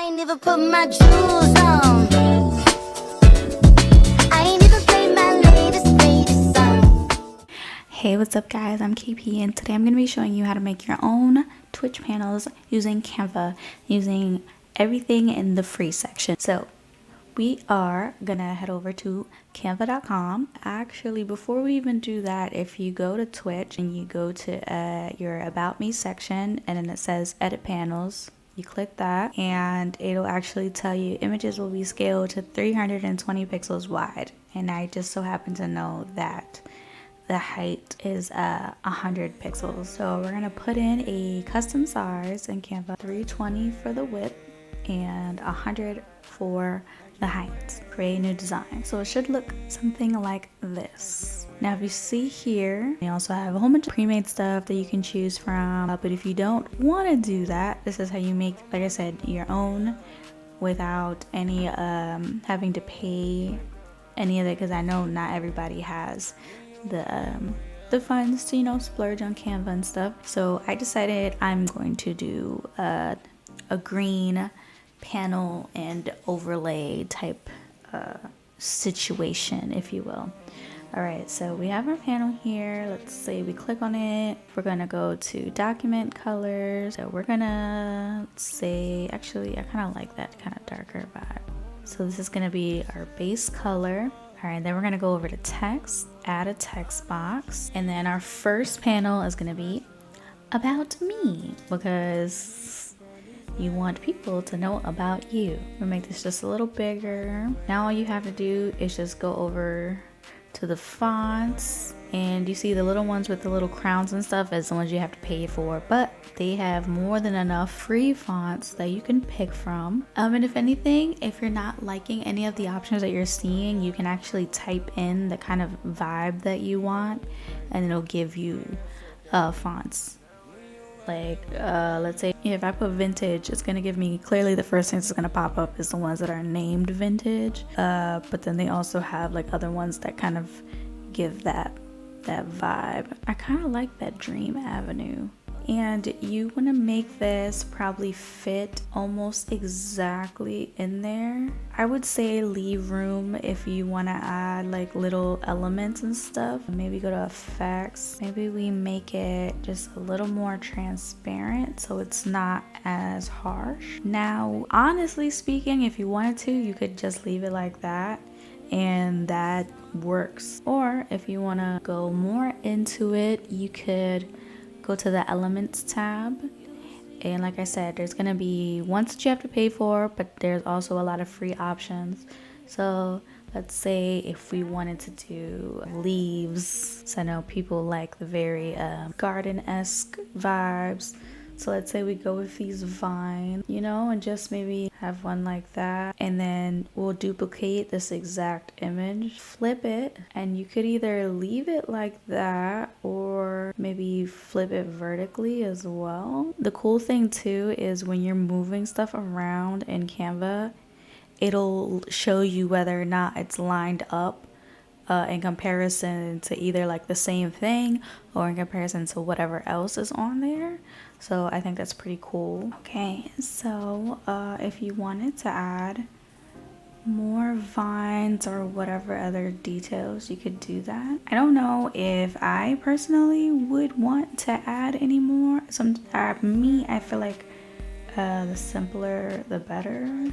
ain't even put my jewels on. I ain't even played my latest song. Hey, what's up guys, I'm KP and today I'm going to be showing you how to make your own Twitch panels using Canva, using everything in the free section. So we are going to head over to canva.com. Actually, before we even do that, if you go to Twitch and you go to your About Me section and then it says Edit Panels, you click that and it'll actually tell you images will be scaled to 320 pixels wide. And I just so happen to know that the height is 100 pixels. So we're gonna put in a custom size in Canva, 320 for the width and 100 for the height. Create a new design. So it should look something like this. Now if you see here, we also have a whole bunch of pre-made stuff that you can choose from, but if you don't want to do that, this is how you make, like I said, your own without any having to pay any of it, because I know not everybody has the funds to, you know, splurge on Canva and stuff. So I decided I'm going to do a green panel and overlay type situation, if you will. All right, so we have our panel here. Let's say we click on it. We're gonna go to document colors. So we're gonna say, actually I kind of like that kind of darker vibe. So this is gonna be our base color. All right, then we're gonna go over to text, add a text box, and then our first panel is gonna be about me, because you want people to know about you. We'll make this just a little bigger. Now all you have to do is just go over to the fonts, and you see the little ones with the little crowns and stuff as the ones you have to pay for, but they have more than enough free fonts that you can pick from. And if anything, if you're not liking any of the options that you're seeing, you can actually type in the kind of vibe that you want and it'll give you fonts. Like let's say if I put vintage, it's gonna give me, clearly the first thing that's gonna pop up is the ones that are named vintage, but then they also have like other ones that kind of give that vibe. I kind of like that Dream Avenue. And you want to make this probably fit almost exactly in there. I would say leave room if you want to add like little elements and stuff. Maybe go to effects. Maybe we make it just a little more transparent so it's not as harsh. Now, honestly speaking, if you wanted to, you could just leave it like that and that works. Or if you want to go more into it, you could go to the elements tab, and like I said, there's gonna be ones that you have to pay for, but there's also a lot of free options. So let's say if we wanted to do leaves, so I know people like the very garden-esque vibes, so let's say we go with these vines, you know, and just maybe have one like that. And then we'll duplicate this exact image, flip it, and you could either leave it like that or maybe flip it vertically as well. The cool thing too is when you're moving stuff around in Canva, it'll show you whether or not it's lined up in comparison to either like the same thing or in comparison to whatever else is on there. So I think that's pretty cool. Okay, so if you wanted to add more vines or whatever other details, you could do that. I don't know if I personally would want to add any more. Me, I feel like the simpler the better.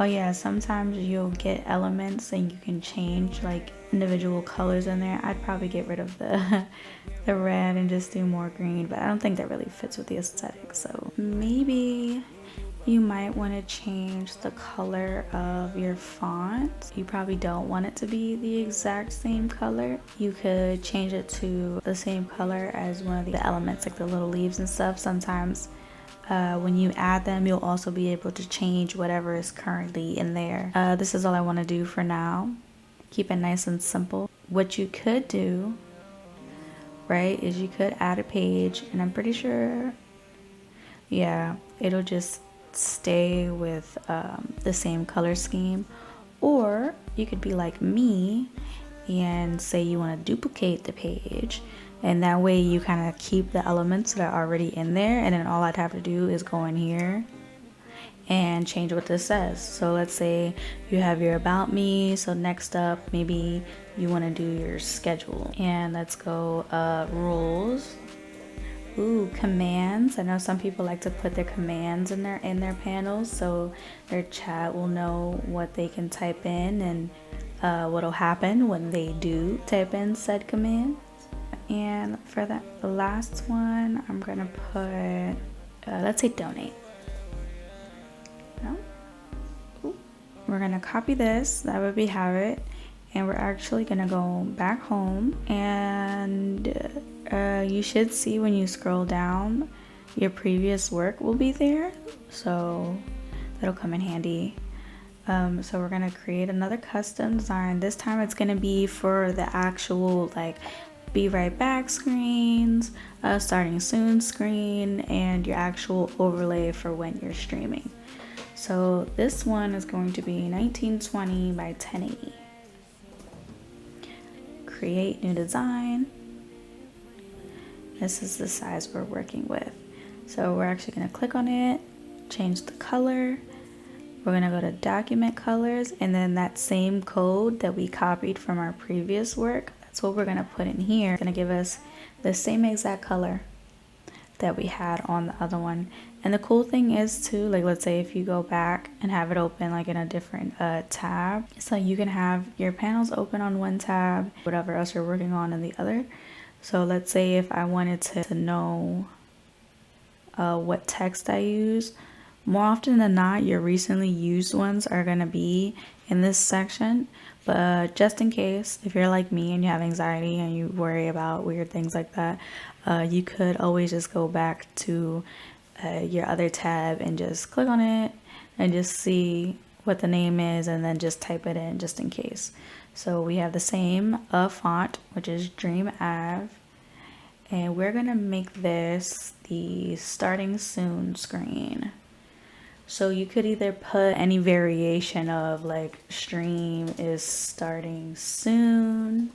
Oh yeah, sometimes you'll get elements and you can change like individual colors in there. I'd probably get rid of the the red and just do more green, but I don't think that really fits with the aesthetic. So maybe you might want to change the color of your font. You probably don't want it to be the exact same color. You could change it to the same color as one of the elements, like the little leaves and stuff. Sometimes when you add them, you'll also be able to change whatever is currently in there. This is all I want to do for now. Keep it nice and simple. What you could do, right, is you could add a page, and I'm pretty sure, yeah, it'll just stay with the same color scheme. Or you could be like me and say you want to duplicate the page, and that way you kind of keep the elements that are already in there, and then all I'd have to do is go in here and change what this says. So let's say you have your about me. So next up, maybe you want to do your schedule. And let's go rules. Ooh, commands. I know some people like to put their commands in their panels, so their chat will know what they can type in and what'll happen when they do type in said command. And for the last one, I'm gonna put let's say donate. No? Ooh. We're gonna copy this. That would be have it. And we're actually gonna go back home, and you should see when you scroll down, your previous work will be there, so that'll come in handy. So we're gonna create another custom design. This time it's gonna be for the actual like be right back screens, starting soon screen, and your actual overlay for when you're streaming. So this one is going to be 1920 by 1080. Create new design. This is the size we're working with. So we're actually going to click on it, change the color. We're going to go to document colors, and then that same code that we copied from our previous work, that's what we're going to put in here. It's going to give us the same exact color that we had on the other one. And the cool thing is too, like let's say if you go back and have it open like in a different tab, so you can have your panels open on one tab, whatever else you're working on in the other. So let's say if I wanted to know what text I use, more often than not, your recently used ones are going to be in this section. But just in case, if you're like me and you have anxiety and you worry about weird things like that, you could always just go back to your other tab and just click on it and just see what the name is, and then just type it in just in case. So we have the same font, which is Dream Ave, and we're gonna make this the starting soon screen. So you could either put any variation of like stream is starting soon, ...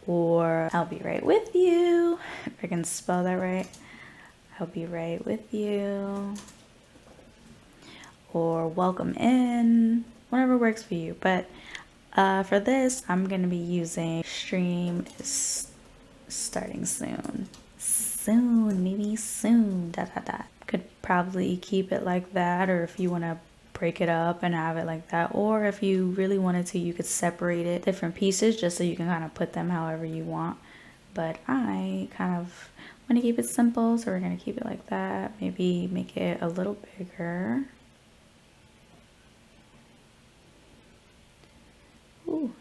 or I'll be right with you, if I can spell that right. I'll be right with you, or welcome in, whatever works for you. But for this, I'm gonna be using stream is starting soon. Soon, maybe soon, ... Could probably keep it like that, or if you want to break it up and have it like that, or if you really wanted to, you could separate it different pieces just so you can kind of put them however you want. But I kind of want to keep it simple, so we're going to keep it like that. Maybe make it a little bigger. Ooh.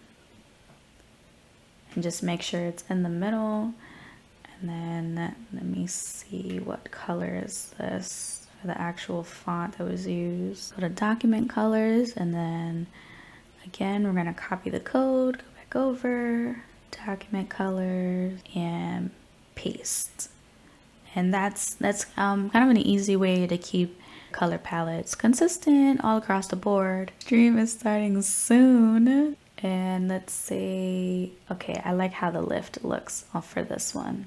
And just make sure it's in the middle. And then let me see, what color is this for the actual font that was used. Go to document colors, and then again we're going to copy the code, go back over, document colors, and paste. And that's kind of an easy way to keep color palettes consistent all across the board. Stream is starting soon. And let's say, okay, I like how the lift looks for this one.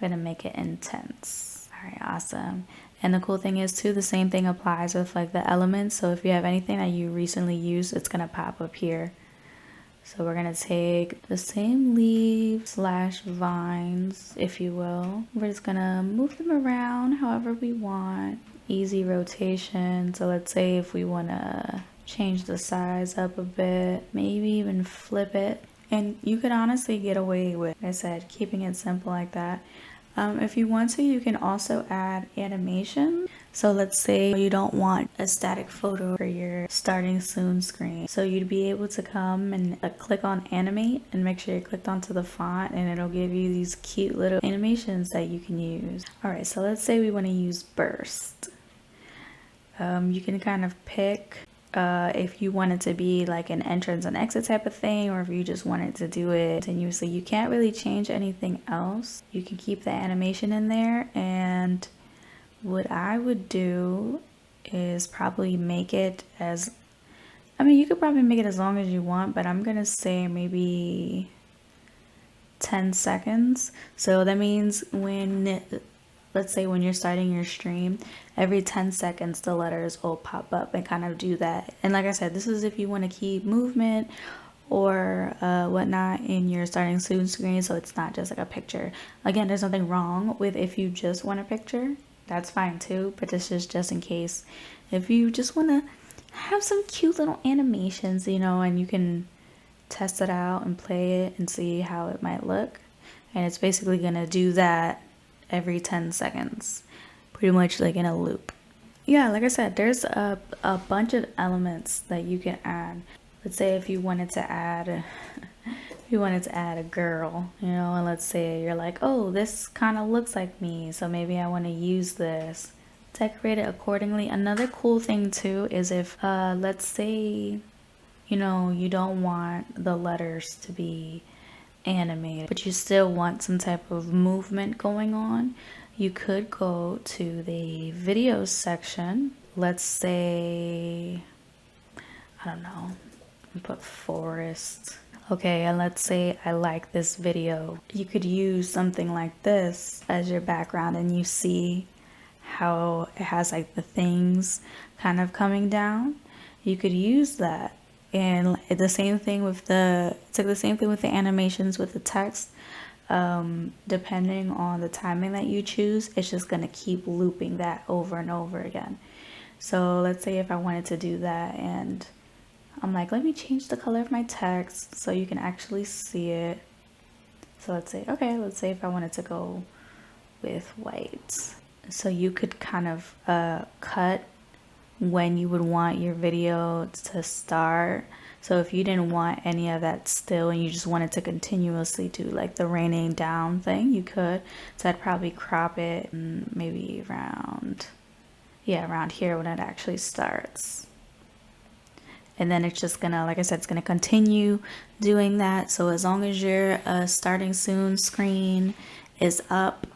I'm gonna make it intense. All right, awesome. And the cool thing is too, the same thing applies with like the elements. So if you have anything that you recently used, it's gonna pop up here. So we're gonna take the same leaves / vines, if you will. We're just gonna move them around however we want. Easy rotation. So let's say if we wanna change the size up a bit, maybe even flip it. And you could honestly get away with, like I said, keeping it simple like that. If you want to, you can also add animation. So let's say you don't want a static photo for your starting soon screen. So you'd be able to come and click on animate and make sure you clicked onto the font, and it'll give you these cute little animations that you can use. All right, so let's say we want to use burst. You can kind of pick if you want it to be like an entrance and exit type of thing, or if you just wanted to do it continuously. You can't really change anything else. You can keep the animation in there, and what I would do is probably make it as, I mean, you could probably make it as long as you want, but I'm gonna say maybe 10 seconds. So that means when let's say when you're starting your stream, every 10 seconds the letters will pop up and kind of do that. And like I said, this is if you want to keep movement or whatnot in your starting soon screen, so it's not just like a picture. Again, there's nothing wrong with if you just want a picture, that's fine too, but this is just in case if you just want to have some cute little animations, you know, and you can test it out and play it and see how it might look. And it's basically gonna do that every 10 seconds, pretty much like in a loop. Yeah, like I said, there's a bunch of elements that you can add. Let's say if you wanted to add a girl, you know, and let's say you're like, oh, this kind of looks like me, so maybe I want to use this. Decorate it accordingly. Another cool thing too is if let's say, you know, you don't want the letters to be animated, but you still want some type of movement going on, you could go to the videos section. Let's say, I don't know, put forest. Okay, and let's say I like this video. You could use something like this as your background, and you see how it has like the things kind of coming down. You could use that. And the same thing with it's like the same thing with the animations with the text. Depending on the timing that you choose, it's just gonna keep looping that over and over again. So let's say if I wanted to do that and I'm like, let me change the color of my text so you can actually see it. So let's say if I wanted to go with white. So you could kind of cut when you would want your video to start. So if you didn't want any of that still and you just wanted to continuously do like the raining down thing, you could. So I'd probably crop it maybe around here when it actually starts. And then it's just gonna, like I said, it's gonna continue doing that. So as long as your starting soon screen is up,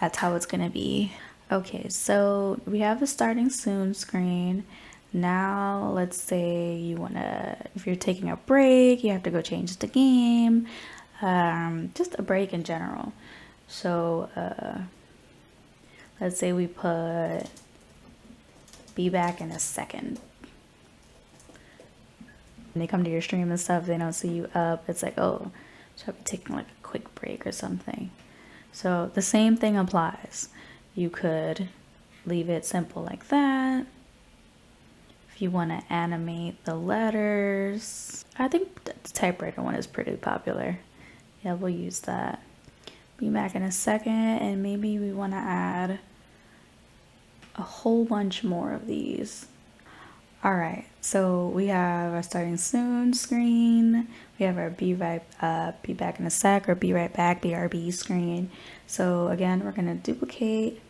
that's how it's gonna be. Okay, so we have the starting soon screen. Now let's say you wanna, if you're taking a break, you have to go change the game, just a break in general. So let's say we put be back in a second. When they come to your stream and stuff, they don't see you up. It's like, oh, should I be taking like a quick break or something? So the same thing applies. You could leave it simple like that. If you want to animate the letters, I think the typewriter one is pretty popular. Yeah, we'll use that. Be back in a second, and maybe we want to add a whole bunch more of these. All right, so we have our starting soon screen. We have our be back in a sec, or be right back, BRB screen. So again, we're gonna duplicate.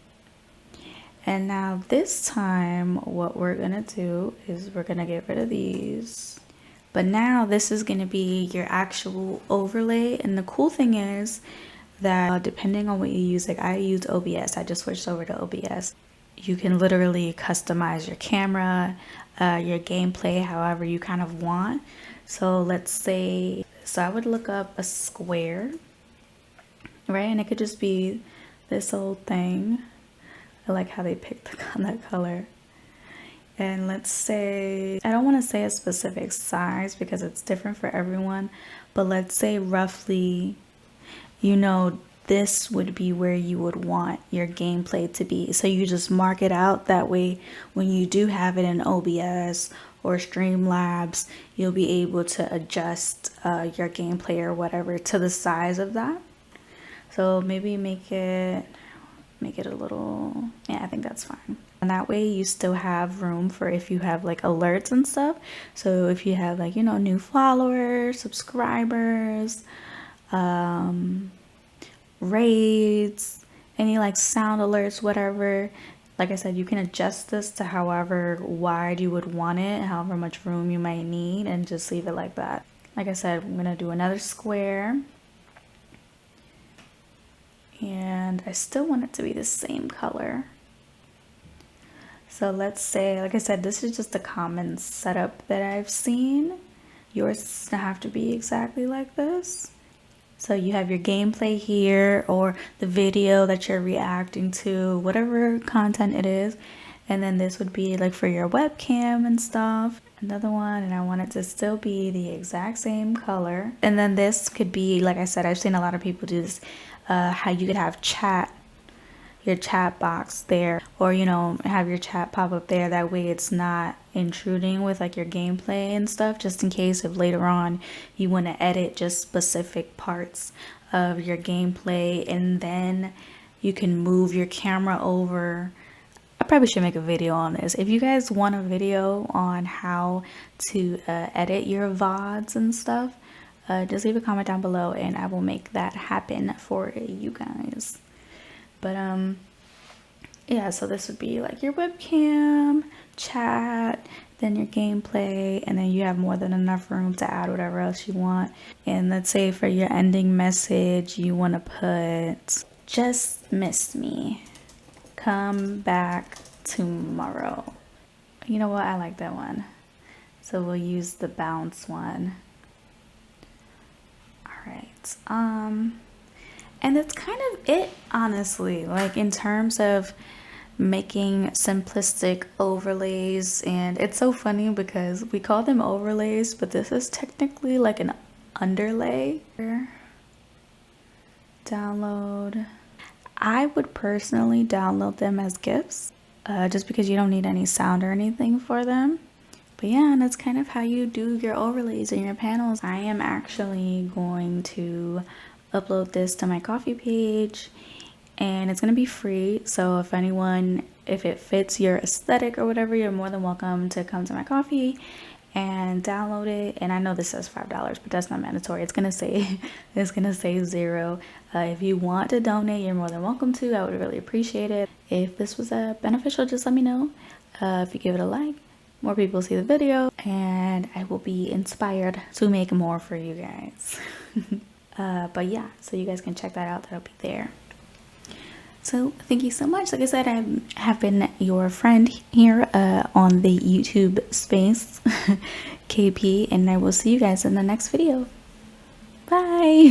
And now this time, what we're gonna do is we're gonna get rid of these. But now this is gonna be your actual overlay. And the cool thing is that depending on what you use, like I use OBS, I just switched over to OBS. You can literally customize your camera, your gameplay, however you kind of want. So let's say, so I would look up a square, right? And it could just be this old thing. I like how they picked that color. And let's say, I don't want to say a specific size because it's different for everyone, but let's say roughly, you know, this would be where you would want your gameplay to be. So you just mark it out. That way, when you do have it in OBS or Streamlabs, you'll be able to adjust your gameplay or whatever to the size of that. So maybe make it a little, yeah, I think that's fine. And that way you still have room for if you have like alerts and stuff. So if you have like, you know, new followers, subscribers, raids, any like sound alerts, whatever. Like I said, you can adjust this to however wide you would want it, however much room you might need, and just leave it like that. Like I said, I'm gonna do another square. And I still want it to be the same color. So let's say, like I said, this is just a common setup that I've seen. Yours doesn't have to be exactly like this. So you have your gameplay here, or the video that you're reacting to, whatever content it is. And then this would be like for your webcam and stuff. Another one, and I want it to still be the exact same color. And then this could be, like I said, I've seen a lot of people do this, how you could have your chat box there, or you know, have your chat pop up there. That way it's not intruding with like your gameplay and stuff, just in case if later on you want to edit just specific parts of your gameplay, and then you can move your camera over. I probably should make a video on this. If you guys want a video on how to edit your VODs and stuff, just leave a comment down below and I will make that happen for you guys. But yeah, so this would be like your webcam, chat, then your gameplay, and then you have more than enough room to add whatever else you want. And let's say for your ending message, you want to put, just missed me, come back tomorrow. You know what, I like that one, so we'll use the bounce one. All right, and that's kind of it, honestly, like in terms of making simplistic overlays. And it's so funny because we call them overlays, but this is technically like an underlay. Download. I would personally download them as GIFs, just because you don't need any sound or anything for them. But yeah, and that's kind of how you do your overlays and your panels. I am actually going to upload this to my Ko-fi page, and it's gonna be free. So if anyone, if it fits your aesthetic or whatever, you're more than welcome to come to my Ko-fi and download it. And I know this says $5, but that's not mandatory. It's gonna say $0. If you want to donate, you're more than welcome to. I would really appreciate it. If this was beneficial, just let me know. If you give it a like, more people see the video, and I will be inspired to make more for you guys. But yeah, so you guys can check that out. That'll be there. So thank you so much. Like I said, I have been your friend here on the YouTube space, KP, and I will see you guys in the next video. Bye.